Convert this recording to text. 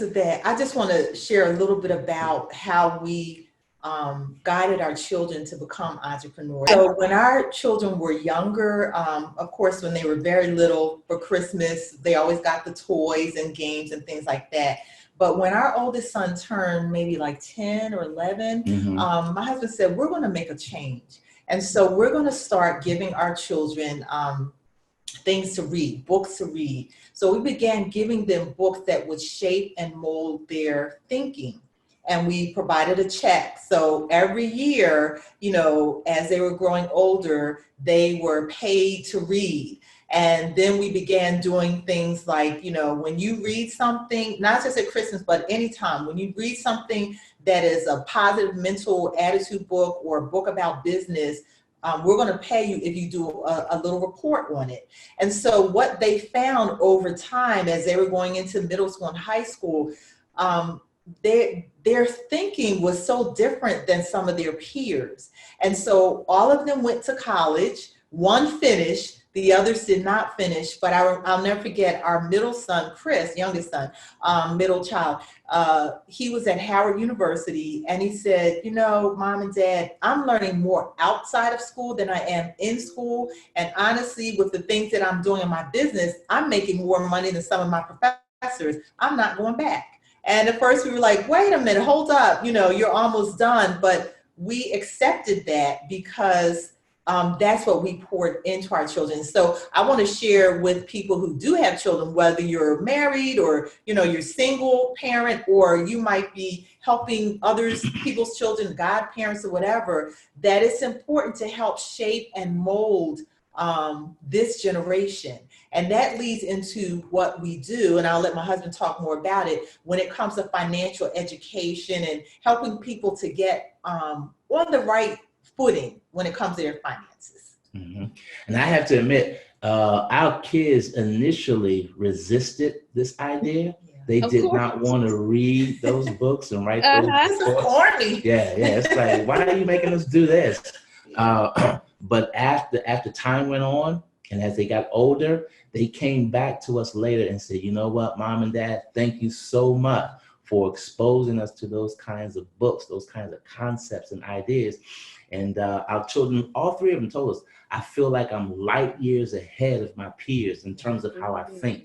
that, I just want to share a little bit about how we guided our children to become entrepreneurs. So when our children were younger, of course, when they were very little for Christmas, they always got the toys and games and things like that. But when our oldest son turned maybe like 10 or 11, my husband said, we're going to make a change. And so we're going to start giving our children things to read, books to read. So we began giving them books that would shape and mold their thinking. And we provided a check. So every year, as they were growing older, they were paid to read. And then we began doing things like, when you read something, not just at Christmas, but anytime, when you read something that is a positive mental attitude book or a book about business, we're going to pay you if you do a little report on it. And so what they found over time as they were going into middle school and high school, their thinking was so different than some of their peers. And so all of them went to college. One finished, the others did not finish, but I'll never forget our middle son, Chris, youngest son, middle child. He was at Howard University, and he said, Mom and Dad, I'm learning more outside of school than I am in school. And honestly, with the things that I'm doing in my business, I'm making more money than some of my professors. I'm not going back. And at first we were like, wait a minute, hold up, you're almost done. But we accepted that because that's what we poured into our children. So I want to share with people who do have children, whether you're married or, you're single parent, or you might be helping people's children, godparents or whatever, that it's important to help shape and mold this generation. And that leads into what we do. And I'll let my husband talk more about it when it comes to financial education and helping people to get on the right footing when it comes to their finances. And I have to admit, our kids initially resisted this idea. They did not want to read those books and write those reports. Corny. Yeah. It's like, why are you making us do this? But after time went on, and as they got older, they came back to us later and said, you know what, Mom and Dad, thank you so much for exposing us to those kinds of books, those kinds of concepts and ideas. And our children, all three of them told us, I feel like I'm light years ahead of my peers in terms of how I think.